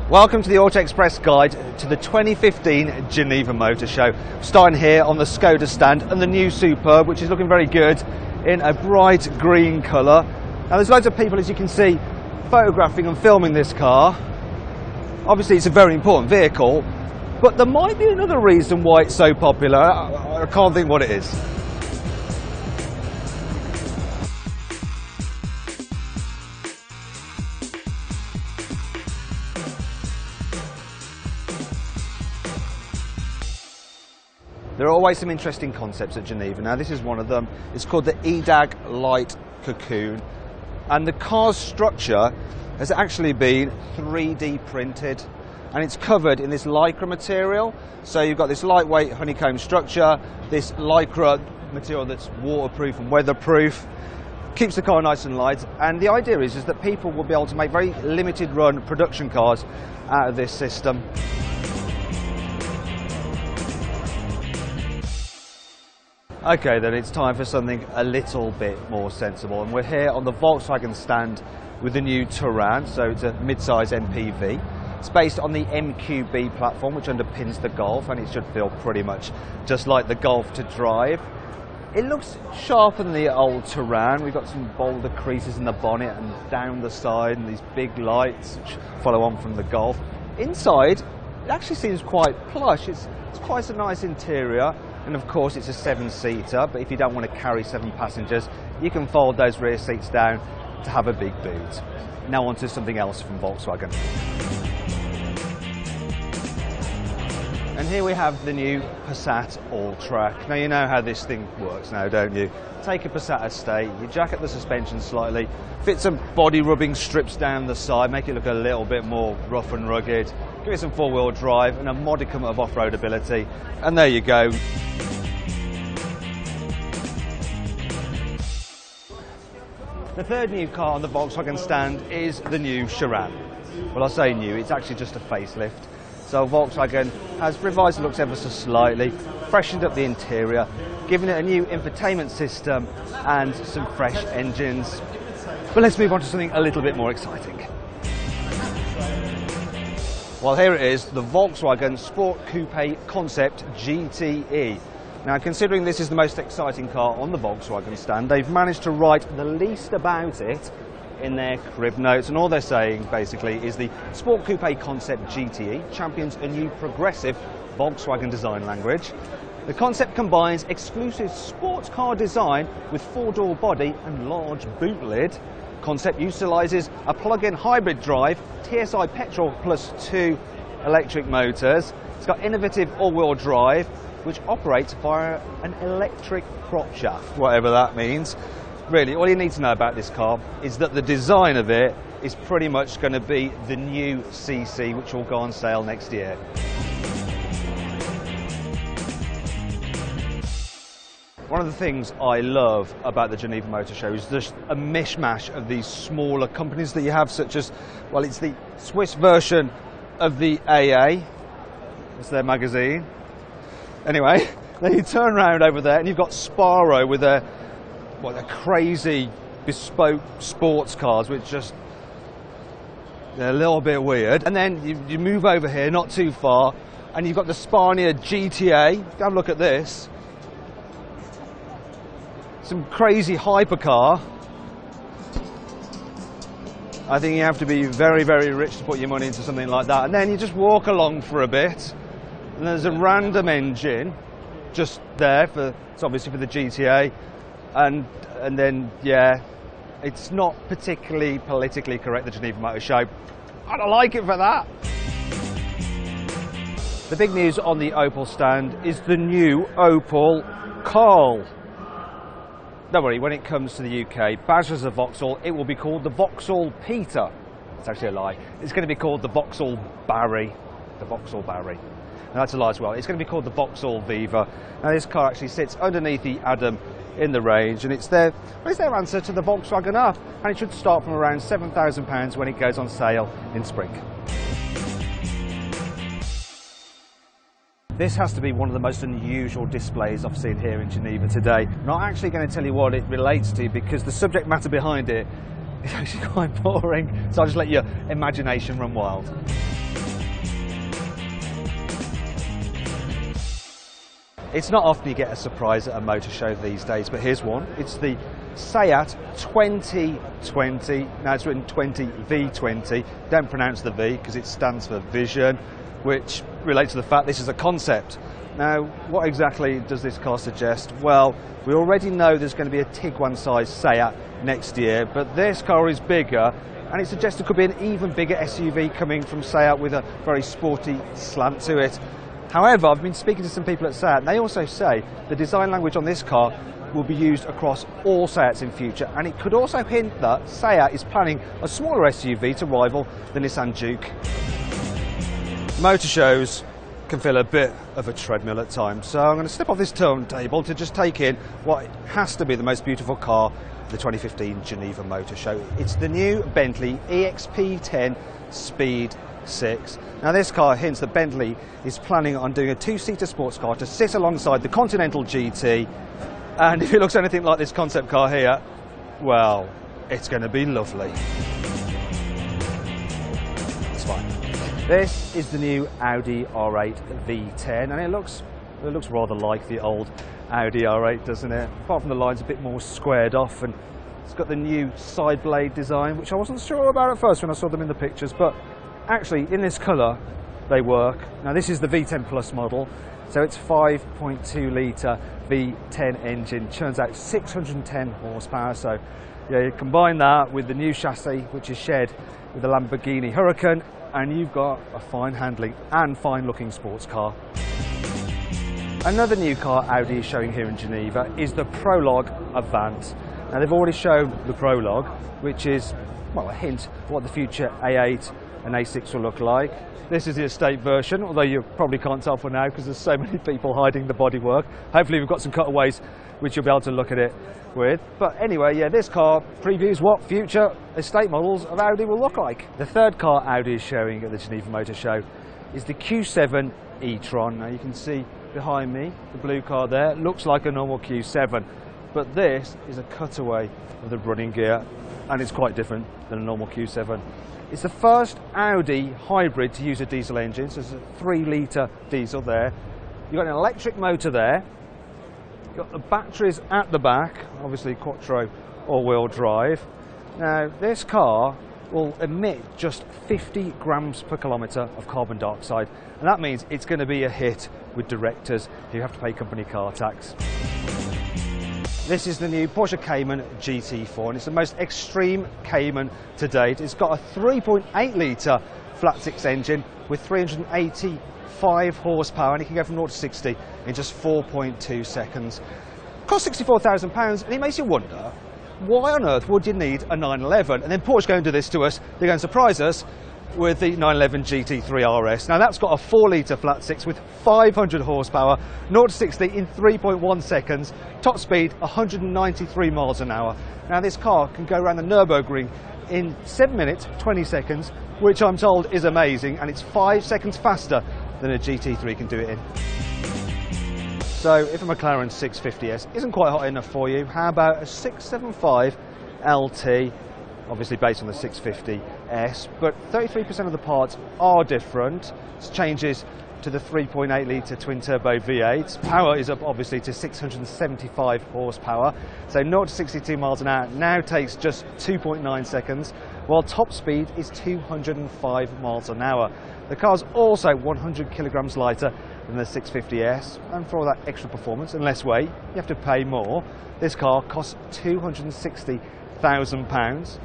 Welcome to the Auto Express guide to the 2015 Geneva Motor Show. Starting here on the Skoda stand and the new Superb, which is looking very good in a bright green colour. Now there's loads of people, as you can see, photographing and filming this car. Obviously it's a very important vehicle, but there might be another reason why it's so popular. I can't think what it is. There are always some interesting concepts at Geneva. Now this is one of them. It's called the EDAG Light Cocoon, and the car's structure has actually been 3D printed, and it's covered in this lycra material. So you've got this lightweight honeycomb structure, this lycra material that's waterproof and weatherproof, keeps the car nice and light, and the idea is that people will be able to make very limited run production cars out of this system. Okay then, it's time for something a little bit more sensible, and we're here on the Volkswagen stand with the new Touran. So it's a mid-size MPV. It's based on the MQB platform, which underpins the Golf, and it should feel pretty much just like the Golf to drive. It looks sharper than the old Touran. We've got some bolder creases in the bonnet and down the side, and these big lights which follow on from the Golf. Inside, it actually seems quite plush. It's quite a nice interior. And of course it's a 7-seater, but if you don't want to carry 7 passengers, you can fold those rear seats down to have a big boot. Now on to something else from Volkswagen. And here we have the new Passat All-Track. Now you know how this thing works now, don't you? Take a Passat estate, you jacket the suspension slightly, fit some body rubbing strips down the side, make it look a little bit more rough and rugged, give it some 4-wheel drive and a modicum of off-road ability, and there you go. The third new car on the Volkswagen stand is the new Touran. Well, I say new, it's actually just a facelift. So Volkswagen has revised the looks ever so slightly, freshened up the interior, given it a new infotainment system and some fresh engines. But let's move on to something a little bit more exciting. Well, here it is, the Volkswagen Sport Coupe Concept GTE. Now, considering this is the most exciting car on the Volkswagen stand, they've managed to write the least about it in their crib notes, and all they're saying basically is the Sport Coupe Concept GTE champions a new progressive Volkswagen design language. The concept combines exclusive sports car design with 4-door body and large boot lid. Concept utilises a plug-in hybrid drive, TSI petrol plus 2 electric motors. It's got innovative all-wheel drive, which operates via an electric prop shaft, whatever that means. Really, all you need to know about this car is that the design of it is pretty much going to be the new CC, which will go on sale next year. One of the things I love about the Geneva Motor Show is just a mishmash of these smaller companies that you have, such as, well, it's the Swiss version of the AA. It's their magazine. Anyway, then you turn around over there and you've got Sparrow with their crazy bespoke sports cars, which just, they're a little bit weird. And then you move over here, not too far, and you've got the Spania GTA. Have a look at this. Some crazy hypercar. I think you have to be very, very rich to put your money into something like that. And then you just walk along for a bit, and there's a random engine just there for, it's obviously for the GTA, and then yeah, it's not particularly politically correct, the Geneva Motor Show. I don't like it for that. The big news on the Opel stand is the new Opel Karl. Don't worry, when it comes to the UK, badged as a Vauxhall, it will be called the Vauxhall Peter. It's actually a lie. It's going to be called the Vauxhall Barry. The Vauxhall Barry. And that's a lie as well. It's going to be called the Vauxhall Viva. Now this car actually sits underneath the Adam in the range, and it's their answer to the Volkswagen Up, and it should start from around £7,000 when it goes on sale in spring. This has to be one of the most unusual displays I've seen here in Geneva today. I'm not actually going to tell you what it relates to because the subject matter behind it is actually quite boring, so I'll just let your imagination run wild. It's not often you get a surprise at a motor show these days, but here's one. It's the Seat 2020. Now it's written 20V20. Don't pronounce the V because it stands for vision, which relates to the fact this is a concept. Now, what exactly does this car suggest? Well, we already know there's going to be a Tiguan size Seat next year, but this car is bigger, and it suggests there could be an even bigger SUV coming from Seat with a very sporty slant to it. However, I've been speaking to some people at Seat, and they also say the design language on this car will be used across all Seats in future, and it could also hint that Seat is planning a smaller SUV to rival the Nissan Juke. Motor shows can feel a bit of a treadmill at times, so I'm going to step off this turntable to just take in what has to be the most beautiful car of the 2015 Geneva Motor Show. It's the new Bentley EXP10 Speed 6. Now this car hints that Bentley is planning on doing a two-seater sports car to sit alongside the Continental GT, and if it looks anything like this concept car here, well, it's going to be lovely. It's fine. This is the new Audi R8 V10, and it looks rather like the old Audi R8, doesn't it? Apart from the line's a bit more squared off, and it's got the new side blade design, which I wasn't sure about at first when I saw them in the pictures, but actually in this colour they work. Now this is the V10 Plus model, so it's 5.2 litre V10 engine, churns out 610 horsepower, so yeah, you combine that with the new chassis which is shared with the Lamborghini Huracan, and you've got a fine handling and fine looking sports car. Another new car Audi is showing here in Geneva is the Prologue Avant. Now they've already shown the Prologue, which is, well, a hint of what the future A8 and A6 will look like. This is the estate version, although you probably can't tell for now because there's so many people hiding the bodywork. Hopefully we've got some cutaways which you'll be able to look at it with. But anyway, yeah, this car previews what future estate models of Audi will look like. The third car Audi is showing at the Geneva Motor Show is the Q7 e-tron. Now you can see behind me, the blue car there, looks like a normal Q7, but this is a cutaway of the running gear, and it's quite different than a normal Q7. It's the first Audi hybrid to use a diesel engine, so there's a 3-litre diesel there. You've got an electric motor there. You've got the batteries at the back, obviously quattro all-wheel drive. Now, this car will emit just 50 grams per kilometre of carbon dioxide, and that means it's going to be a hit with directors who have to pay company car tax. This is the new Porsche Cayman GT4, and it's the most extreme Cayman to date. It's got a 3.8 litre flat-six engine with 385 horsepower, and it can go from 0 to 60 in just 4.2 seconds. Costs £64,000, and it makes you wonder, why on earth would you need a 911? And then Porsche go and do this to us. They're going to surprise us with the 911 GT3 RS. Now that's got a 4-litre flat-six with 500 horsepower, 0 to 60 in 3.1 seconds, top speed 193 miles an hour. Now this car can go around the Nürburgring in 7 minutes 20 seconds, which I'm told is amazing, and it's 5 seconds faster than a GT3 can do it in. So if a McLaren 650S isn't quite hot enough for you, how about a 675 LT? Obviously based on the 650S, but 33% of the parts are different. It's changes to the 3.8 litre twin-turbo V8. Power is up obviously to 675 horsepower, so 0 to 62 miles an hour now takes just 2.9 seconds, while top speed is 205 miles an hour. The car's also 100 kilograms lighter than the 650S, and for all that extra performance and less weight, you have to pay more. This car costs £260,000.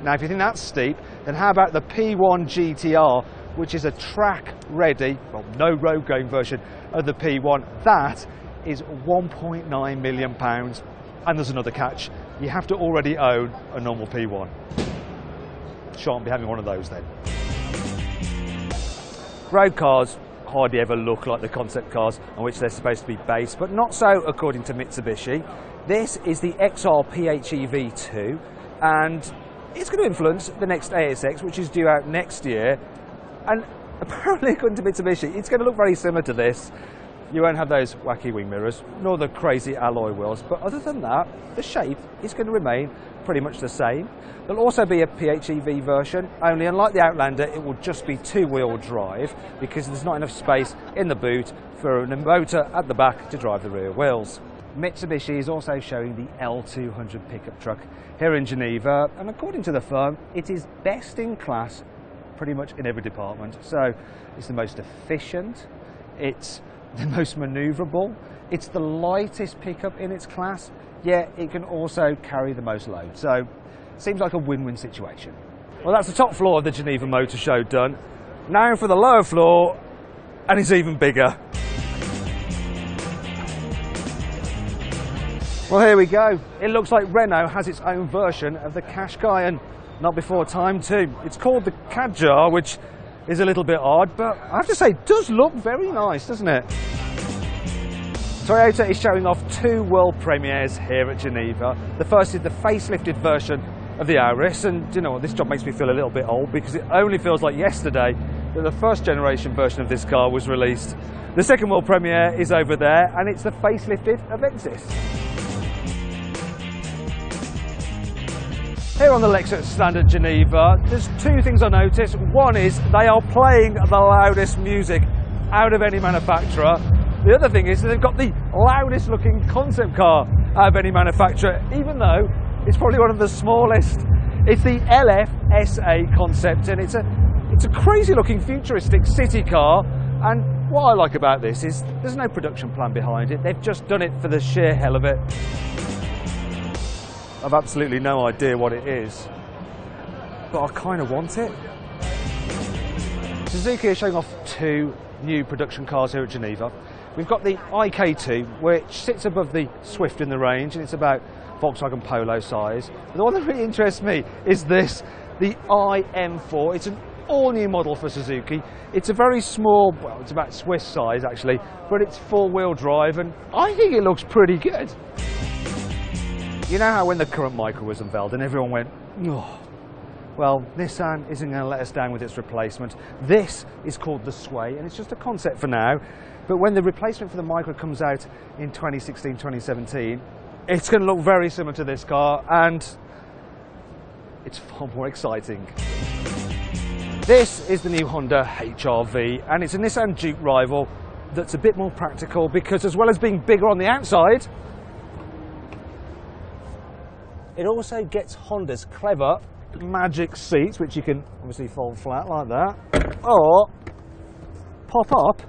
Now if you think that's steep, then how about the P1 GTR, which is a track-ready, well, no road going version of the P1. That is £1.9 million, and there's another catch. You have to already own a normal P1. Shan't be having one of those then. Road cars hardly ever look like the concept cars on which they're supposed to be based, but not so according to Mitsubishi. This is the XR PHEV 2, and it's going to influence the next ASX, which is due out next year, and apparently according to Mitsubishi it's going to look very similar to this. You won't have those wacky wing mirrors, nor the crazy alloy wheels, but other than that, the shape is going to remain pretty much the same. There'll also be a PHEV version, only unlike the Outlander, it will just be two-wheel drive because there's not enough space in the boot for a motor at the back to drive the rear wheels. Mitsubishi is also showing the L200 pickup truck here in Geneva, and according to the firm, it is best in class pretty much in every department. So it's the most efficient, it's the most manoeuvrable, it's the lightest pickup in its class, yet it can also carry the most load. So seems like a win-win situation. Well, that's the top floor of the Geneva Motor Show done. Now for the lower floor, and it's even bigger. Well, here we go. It looks like Renault has its own version of the Qashqai, and not before time too. It's called the Kadjar, which is a little bit odd, but I have to say, it does look very nice, doesn't it? Toyota is showing off two world premieres here at Geneva. The first is the facelifted version of the Auris, and you know what, this job makes me feel a little bit old because it only feels like yesterday that the first generation version of this car was released. The second world premiere is over there, and it's the facelifted Avensis. Here on the Lexus stand at Geneva, there's two things I noticed. One is they are playing the loudest music out of any manufacturer. The other thing is they've got the loudest looking concept car out of any manufacturer, even though it's probably one of the smallest. It's the LF-SA concept, and it's a crazy looking futuristic city car. And what I like about this is there's no production plan behind it. They've just done it for the sheer hell of it. I've absolutely no idea what it is, but I kind of want it. Suzuki is showing off two new production cars here at Geneva. We've got the IK2, which sits above the Swift in the range, and it's about Volkswagen Polo size. But the one that really interests me is this, the IM4. It's an all-new model for Suzuki. It's a very small, well, it's about Swiss size actually, but it's four-wheel drive, and I think it looks pretty good. You know how when the current Micra was unveiled and everyone went, oh, well, Nissan isn't going to let us down with its replacement. This is called the Sway, and it's just a concept for now. But when the replacement for the Micra comes out in 2016, 2017, it's going to look very similar to this car, and it's far more exciting. This is the new Honda HR-V, and it's a Nissan Duke rival that's a bit more practical because as well as being bigger on the outside, it also gets Honda's clever magic seats, which you can obviously fold flat like that, or pop up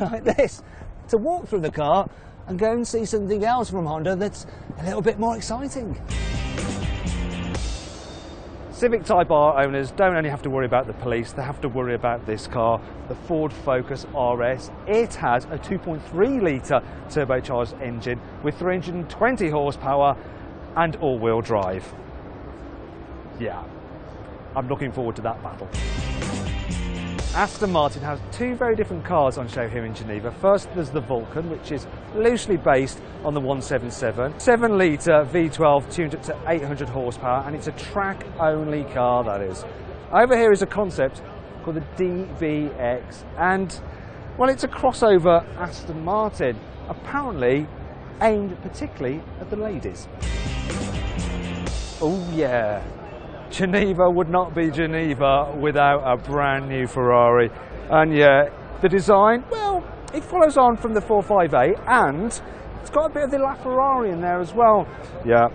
like this to walk through the car and go and see something else from Honda that's a little bit more exciting. Civic Type R owners don't only have to worry about the police, they have to worry about this car, the Ford Focus RS. It has a 2.3 litre turbocharged engine with 320 horsepower and all-wheel drive. Yeah, I'm looking forward to that battle. Aston Martin has two very different cars on show here in Geneva. First, there's the Vulcan, which is loosely based on the 177. 7-litre V12 tuned up to 800 horsepower, and it's a track-only car, that is. Over here is a concept called the DBX, and, well, it's a crossover Aston Martin, apparently aimed particularly at the ladies. Oh yeah, Geneva would not be Geneva without a brand new Ferrari. And yeah, the design, well, it follows on from the 458, and it's got a bit of the LaFerrari in there as well. Yeah,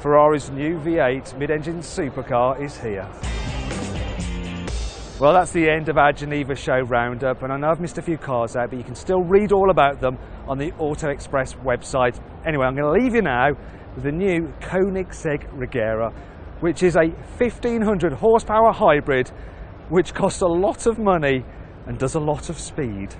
Ferrari's new V8 mid-engine supercar is here. Well, that's the end of our Geneva show roundup, and I know I've missed a few cars out, but you can still read all about them on the Auto Express website. Anyway, I'm going to leave you now with the new Koenigsegg Regera, which is a 1500 horsepower hybrid which costs a lot of money and does a lot of speed.